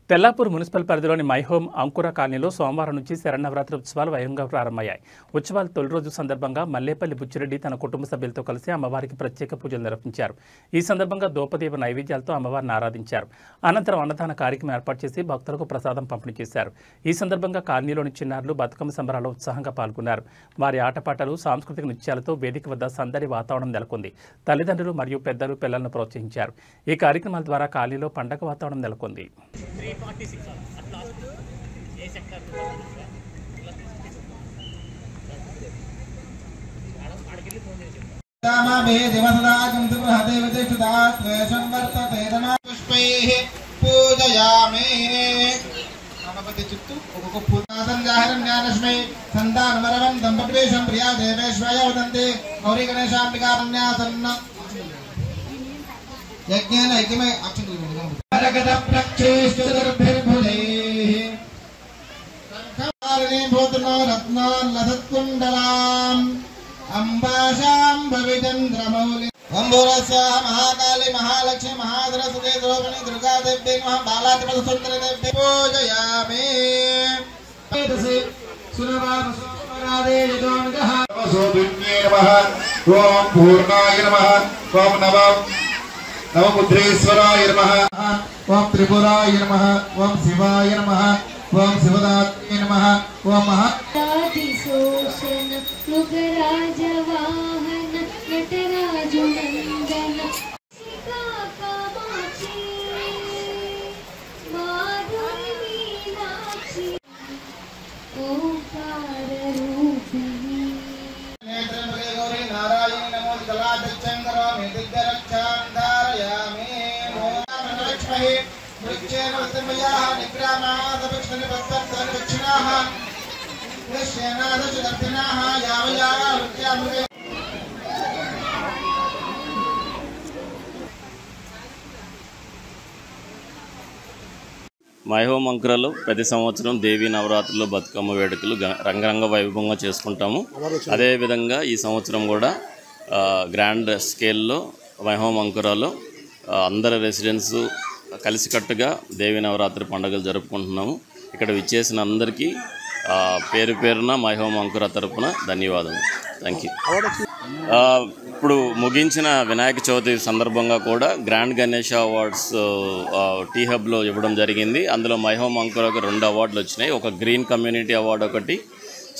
Tellapur municipal పరిధిలోని my home అంకుర కాలనీలో సోమవారం నుంచి శరన్నవరాత్రి ఉత్సవాలు వైభవంగా ప్రారంభమయ్యాయి. ఉత్సవాల తొలి రోజు సందర్భంగా మల్లేపల్లి బుచ్చిరెడ్డి తన కుటుంబ సభ్యులతో కలిసి అమ్మవారికి ప్రత్యేక పూజలు నిర్వహించారు. ఈ సందర్భంగా దోపదీప నైవేద్యాలతో అమ్మవారిని ఆరాధించారు. అనంతరం అన్నదాన కార్యక్రమం ఏర్పాటు చేసి భక్తులకు ప్రసాదం పంపిణీ చేశారు. ఈ సందర్భంగా కాలనీలోని చిన్నారులు బతుకమ్మ సంబరాల్లో ఉత్సాహంగా పాల్గొన్నారు. వారి ఆటపాటలు, సాంస్కృతిక నృత్యాలతో వేదిక వద్ద సందడి వాతావరణం నెలకొంది. తల్లిదండ్రులు మరియు పెద్దలు పిల్లలను ప్రోత్సహించారు. ఈ కార్యక్రమాల ద్వారా కాలనీలో పండగ వాతావరణం నెలకొంది. 346 at last A sector तामाभे दिवसदागं दुर्हते विशिष्टदात् वेषं वर्तते पुष्पैः पूजयामि गणपति चित्तु ఒక్కొక్క పూజాసంజాహరం జ్ఞానస్మై సంతానవరం దంపటివేషం ప్రియా దేవేశ్వయ వదంతే గౌరీ గణేశాంబికా కన్యాసన్న యజ్ఞేన యజ్ఞమే అక్షంతులు జగత ప్రక్షేష్టుర్భిర్భుజైః సంఖారిణీ భూతనో రత్నాల్లసత్కుండలాం అంబాశాం భవిచంద్రమౌళి అంబురస్య మహాకాళి మహాలక్ష్మి మహాసరస్వతి ద్రౌపది దుర్గాదేవి నమః బాలాత్రిపుర సుందరీదేవి పూజయామి సురవాసోమరాదే యదోనికః సోభిన్యే నమః ఓం పూర్ణాయ నమః ఓం నవముద్రేశ్వరాయ నమః ఓం త్రిపురాయ నమః ఓం శివాయ నమః ఓం శివదాత్రే నమః ఓం మహాదిశోషణ మృగరాజవాహన నటరాజునందన కామాక్షి మాధురి మీనాక్షి ఓంకార రూపిణి నేత్రముఖే గౌరీ నారాయణి నమో కళాచంద్రామి దిగ్గరక్షాం ధారయామి ఓం లక్ష్మీ వృక్షేణ ఉత్తమయాః నిగ్రామాః దక్షిణ పత్తన దక్షిణాః దక్షిణాదశ దక్షిణాః యావయాః వృక్షామృగే మై హోమ్ అంకురలో ప్రతి సంవత్సరం దేవీ నవరాత్రులు బతుకమ్మ వేడుకలు రంగరంగ వైభవంగా చేసుకుంటాము. అదేవిధంగా ఈ సంవత్సరం కూడా గ్రాండ్ స్కేల్లో మై హోమ్ అంకురలో అందరి రెసిడెంట్స్ కలిసికట్టుగా దేవీ నవరాత్రి పండుగలు జరుపుకుంటున్నాము. ఇక్కడ విచ్చేసిన అందరికీ పేరు పేరున మై హోమ్ అంకుర తరపున ధన్యవాదాలు. Thank you. ఇప్పుడు ముగించిన వినాయక చవితి సందర్భంగా కూడా గ్రాండ్ గణేష్ అవార్డ్స్ టీ హబ్లో ఇవ్వడం జరిగింది. అందులో మై హోమ్ అంకురకు 2 అవార్డులు వచ్చినాయి. ఒక గ్రీన్ కమ్యూనిటీ అవార్డు ఒకటి,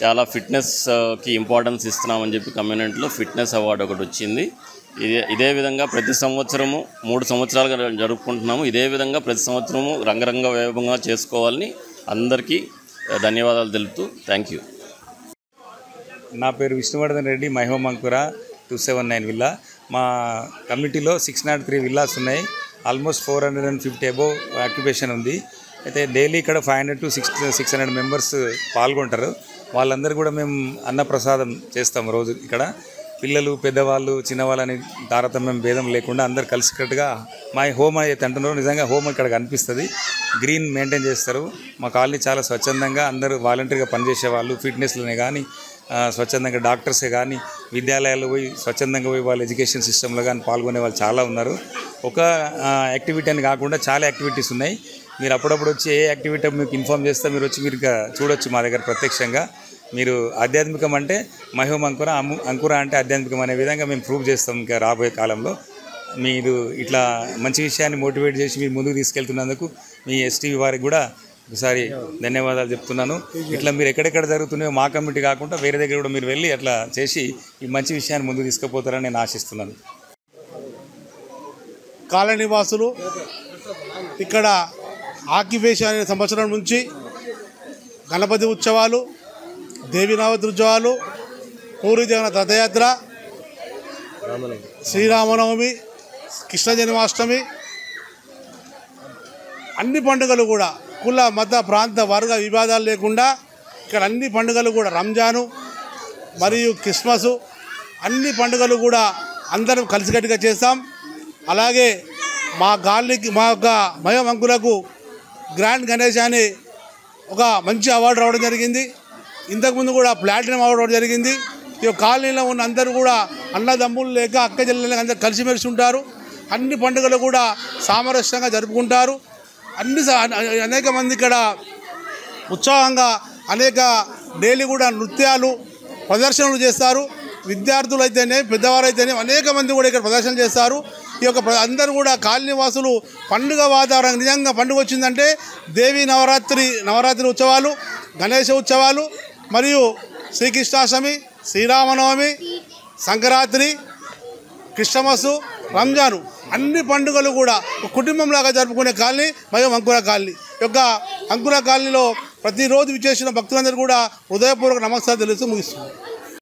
చాలా ఫిట్నెస్కి ఇంపార్టెన్స్ ఇస్తున్నామని చెప్పి కమ్యూనిటీలో ఫిట్నెస్ అవార్డు ఒకటి వచ్చింది. ఇదే విధంగా ప్రతి సంవత్సరము 3 సంవత్సరాలుగా జరుపుకుంటున్నాము. ఇదే విధంగా ప్రతి సంవత్సరము రంగరంగ వైభవంగా చేసుకోవాలని అందరికీ ధన్యవాదాలు తెలుపుతూ థ్యాంక్ యూ. నా పేరు విష్ణువర్ధన్ రెడ్డి, మై హోమ్ అంకుర 279 విల్లా. మా కమిటీలో 603 విల్లాస్ ఉన్నాయి. ఆల్మోస్ట్ 450 అబోవ్ ఆక్యుపేషన్ ఉంది. అయితే డైలీ ఇక్కడ 500 to 600 మెంబర్స్ పాల్గొంటారు. వాళ్ళందరూ కూడా మేము అన్నప్రసాదం చేస్తాం రోజు. ఇక్కడ పిల్లలు, పెద్దవాళ్ళు, చిన్నవాళ్ళని తారతమ్యం భేదం లేకుండా అందరు కలిసికట్టుగా మై హోమ్ అయితే అంటున్నారు. నిజంగా హోమ్ ఇక్కడ కనిపిస్తుంది. గ్రీన్ మెయింటైన్ చేస్తారు. మా కాలనీ చాలా స్వచ్ఛందంగా అందరూ వాలంటీర్గా పనిచేసే వాళ్ళు, ఫిట్నెస్లోనే కానీ స్వచ్ఛందంగా డాక్టర్సే కానీ విద్యాలయాల్లో పోయి స్వచ్ఛందంగా పోయి వాళ్ళ ఎడ్యుకేషన్ సిస్టంలో కానీ పాల్గొనే వాళ్ళు చాలా ఉన్నారు. ఒక యాక్టివిటీ అని కాకుండా చాలా యాక్టివిటీస్ ఉన్నాయి. మీరు అప్పుడప్పుడు వచ్చి ఏ యాక్టివిటీ మీకు ఇన్ఫామ్ చేస్తే మీరు వచ్చి మీరు చూడొచ్చు మా దగ్గర ప్రత్యక్షంగా. మీరు ఆధ్యాత్మికం అంటే మై హోమ్ అంకుర, అంకుర అంటే ఆధ్యాత్మికం అనే విధంగా మేము ప్రూవ్ చేస్తాం. ఇంకా రాబోయే కాలంలో మీరు ఇట్లా మంచి విషయాన్ని మోటివేట్ చేసి మీరు ముందుకు తీసుకెళ్తున్నందుకు మీ ఎస్టీవీ వారికి కూడా ఒకసారి ధన్యవాదాలు చెప్తున్నాను. ఇట్లా మీరు ఎక్కడెక్కడ జరుగుతున్నాయో మా కమిటీ కాకుండా వేరే దగ్గర కూడా మీరు వెళ్ళి అట్లా చేసి ఈ మంచి విషయాన్ని ముందుకు తీసుకుపోతారని నేను ఆశిస్తున్నాను. కాలనీ వాసులు ఇక్కడ ఆక్యుపేషన్ అనే సంవత్సరం నుంచి గణపతి ఉత్సవాలు, దేవీ నవరాత్రి ఉత్సవాలు, పూరి జగన్నాథ రథయాత్ర, శ్రీరామనవమి, కృష్ణ జన్మాష్టమి, అన్ని పండుగలు కూడా కుల మత ప్రాంత వర్గ విభేదాలు లేకుండా ఇక్కడ అన్ని పండుగలు కూడా రంజాను మరియు క్రిస్మస్ అన్ని పండుగలు కూడా అందరం కలిసికట్టుగా చేస్తాం. అలాగే మా గాలికి మా యొక్క మై హోమ్ అంకురకు గ్రాండ్ గణేష్ అని ఒక మంచి అవార్డు రావడం జరిగింది. ఇంతకుముందు కూడా ప్లాటినం అవార్డు రావడం జరిగింది. ఈ కాలనీలో ఉన్న అందరూ కూడా అన్నదమ్ములు లేక అక్క చెల్లెలు అందరూ కలిసిమెలిసి ఉంటారు. అన్ని పండుగలు కూడా సామరస్యంగా జరుపుకుంటారు. అనేక మంది ఇక్కడ ఉత్సాహంగా అనేక డైలీ కూడా నృత్యాలు ప్రదర్శనలు చేస్తారు. విద్యార్థులు అయితేనే పెద్దవారు అయితేనే అనేక మంది కూడా ఇక్కడ ప్రదర్శన చేస్తారు. ఈ యొక్క అందరూ కూడా కాలనీ వాసులు పండుగ వాతావరణం నిజంగా పండుగ వచ్చిందంటే దేవీ నవరాత్రి ఉత్సవాలు, గణేష ఉత్సవాలు మరియు శ్రీకృష్ణాష్టమి, శ్రీరామనవమి, సంక్రాంతి, క్రిస్టమస్, రంజాను అన్ని పండుగలు కూడా కుటుంబంలాగా జరుపుకునే కాలనీ మైహోం అంకుర కాలనీ. యొక్క అంకుర కాలనీలో ప్రతిరోజు విచ్చేసిన భక్తులందరూ కూడా హృదయపూర్వక నమస్కారం తెలుస్తూ ముగిస్తున్నారు.